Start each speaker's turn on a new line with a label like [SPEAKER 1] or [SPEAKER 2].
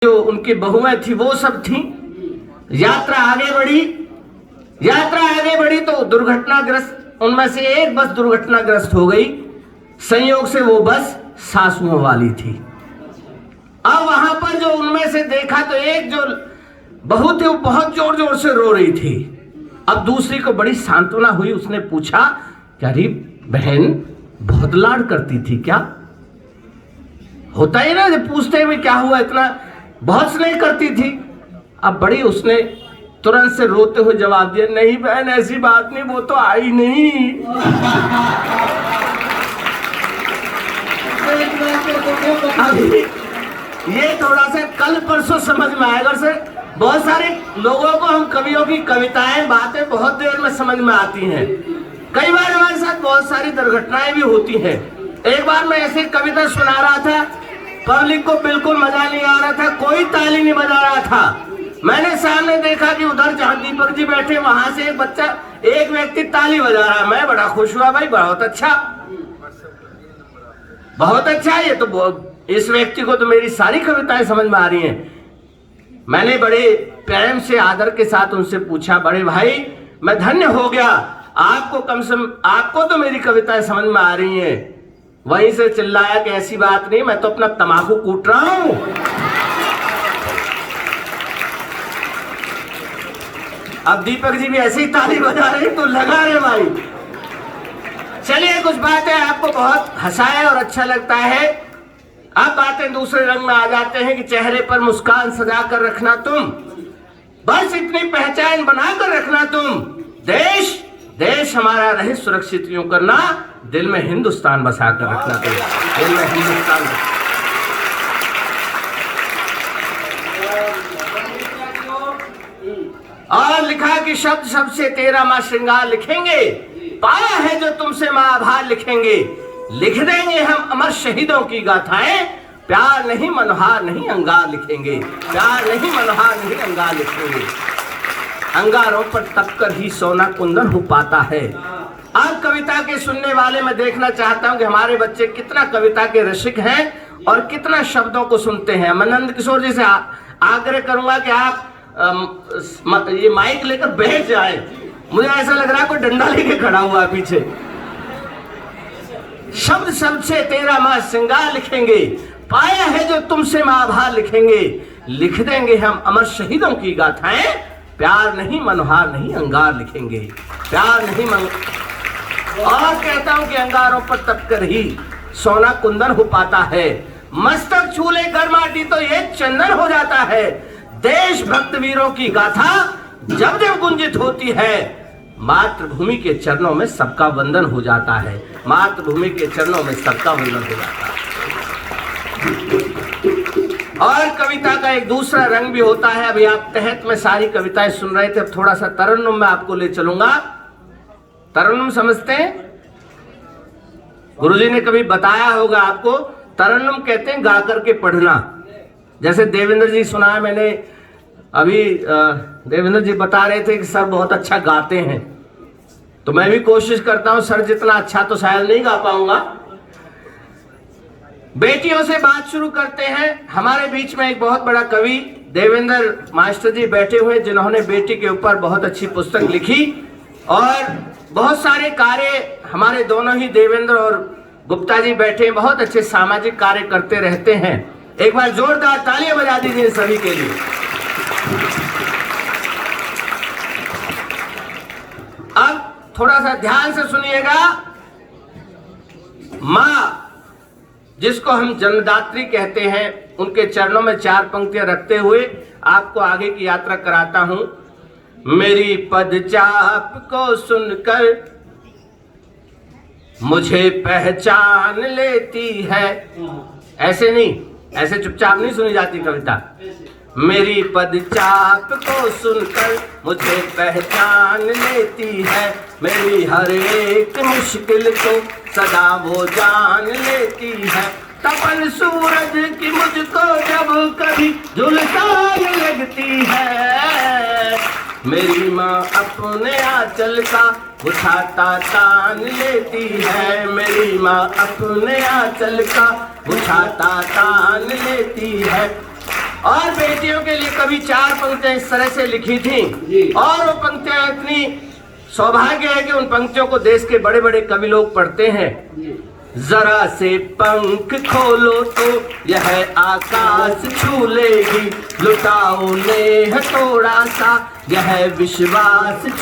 [SPEAKER 1] जो उनकी बहुएं थी वो सब थी। यात्रा आगे बढ़ी तो दुर्घटनाग्रस्त, उनमें से एक बस दुर्घटनाग्रस्त हो गई। संयोग से वो बस सासुओं वाली थी। अब वहां पर जो उनमें से देखा तो एक जो बहू थी वो बहुत जोर जोर से रो रही थी। अब दूसरी को बड़ी सांत्वना हुई, उसने पूछा कि अरे बहन बहुत लाड करती थी क्या? होता ही ना, जब पूछते हुए क्या हुआ, इतना बहुत स्नेह करती थी। अब बड़ी उसने तुरंत से रोते हुए जवाब दिया, नहीं बहन ऐसी बात नहीं, वो तो आई नहीं। अभी ये थोड़ा सा कल परसों समझ में आएगा सर। बहुत सारे लोगों को हम कवियों की कविताएं बातें बहुत देर में समझ में आती हैं। कई बार हमारे साथ बहुत सारी दुर्घटनाएं भी होती हैं। एक बार मैं ऐसे कविता सुना रहा था, पब्लिक को बिल्कुल मजा नहीं आ रहा था, कोई ताली नहीं बजा रहा था। मैंने सामने देखा कि उधर जहां दीपक जी बैठे वहां से एक व्यक्ति ताली बजा रहा है। मैं बड़ा खुश हुआ, भाई बहुत अच्छा, बहुत अच्छा। ये तो इस व्यक्ति को तो मेरी सारी कविताएं समझ में आ रही हैं। मैंने बड़े प्रेम से आदर के साथ उनसे पूछा, बड़े भाई मैं धन्य हो गया, आपको कम से कम आपको तो मेरी कविताएं समझ में आ रही हैं। वहीं से चिल्लाया कि ऐसी बात नहीं, मैं तो अपना तम्बाकू कूट रहा हूं। अब दीपक जी भी ऐसी ताली बजा रहे तो लगा रहे भाई। चलिए कुछ बातें आपको बहुत हंसाए और अच्छा लगता है। अब बातें दूसरे रंग में आ जाते हैं कि चेहरे पर मुस्कान सजा कर रखना तुम, बस इतनी पहचान बना कर रखना तुम। देश देश हमारा रहे सुरक्षित यूं करना, दिल में हिंदुस्तान बसा कर रखना तुम, दिल में हिंदुस्तान। और लिखा कि शब्द शब्द से तेरा मां श्रृंगार लिखेंगे, पाया है जो तुमसे मां आभार लिखेंगे। लिख देंगे हम अमर शहीदों की गाथाएं, प्यार नहीं मनोहार नहीं अंगार लिखेंगे, प्यार नहीं मनोहार नहीं अंगार लिखेंगे। अंगारों पर तपकर ही सोना कुंदन हो पाता है। अब कविता के सुनने वाले मैं देखना चाहता हूं कि हमारे बच्चे कितना कविता के रसिक हैं और कितना शब्दों को सुनते हैं। मैं नंद किशोर जी से आग्रह करूंगा कि आप ये माइक लेकर बैठ जाए। मुझे ऐसा लग रहा है कोई डंडा लेके खड़ा हुआ है पीछे। शब्द शब्द से तेरा मां श्रृंगार लिखेंगे, पाया है जो तुमसे मां आभार लिखेंगे। लिख देंगे हम अमर शहीदों की गाथाएं, प्यार नहीं मनोहार नहीं अंगार लिखेंगे, प्यार नहीं और कहता हूं कि अंगारों पर तपकर ही सोना कुंदन हो पाता है। मस्तक छूले गर्माटी तो ये चंदन हो जाता है। देशभक्त वीरों की गाथा जब जब गुंजित होती है, मातृभूमि के चरणों में सबका वंदन हो जाता है, मातृभूमि के चरणों में सबका वंदन हो जाता है। और कविता का एक दूसरा रंग भी होता है। अभी आप तहत में सारी कविताएं सुन रहे थे, अब थोड़ा सा तरन्नुम में आपको ले चलूंगा। तरन्नुम समझते हैं? गुरुजी ने कभी बताया होगा आपको, तरन्नुम कहते हैं गा करके पढ़ना। जैसे देवेंद्र जी सुना है मैंने अभी, देवेंद्र जी बता रहे थे कि सर बहुत अच्छा गाते हैं, तो मैं भी कोशिश करता हूं, सर जितना अच्छा तो शायद नहीं गा पाऊंगा। बेटियों से बात शुरू करते हैं। हमारे बीच में एक बहुत बड़ा कवि देवेंद्र मास्टर जी बैठे हुए, जिन्होंने बेटी के ऊपर बहुत अच्छी पुस्तक लिखी और बहुत सारे कार्य, हमारे दोनों ही देवेंद्र और गुप्ता जी बैठे, बहुत अच्छे सामाजिक कार्य करते रहते हैं। एक बार जोरदार तालियां बजा दीजिए सभी के लिए। अब थोड़ा सा ध्यान से सुनिएगा। मां जिसको हम जन्मदात्री कहते हैं, उनके चरणों में 4 पंक्तियां रखते हुए आपको आगे की यात्रा कराता हूं। मेरी पदचाप को सुनकर मुझे पहचान लेती है। ऐसे नहीं, ऐसे चुपचाप नहीं सुनी जाती कविता। मेरी पदचाप को सुनकर मुझे पहचान लेती है, मेरी हर एक मुश्किल को सदा वो जान लेती है। तपन सूरज की मुझको जब कभी झुलसान लगती है, मेरी माँ अपने आंचल का उठाता तान लेती है, मेरी माँ अपने आंचल का उठाता तान लेती है। और बेटियों के लिए कभी 4 पंक्तियां इस तरह से लिखी थी, और वो पंक्तियां इतनी सौभाग्य है कि उन पंक्तियों को देश के बड़े बड़े कवि लोग पढ़ते हैं। जरा से पंख खोलो तो यह आकाश छू लेगी, लुटाओ ने है थोड़ा सा यह विश्वास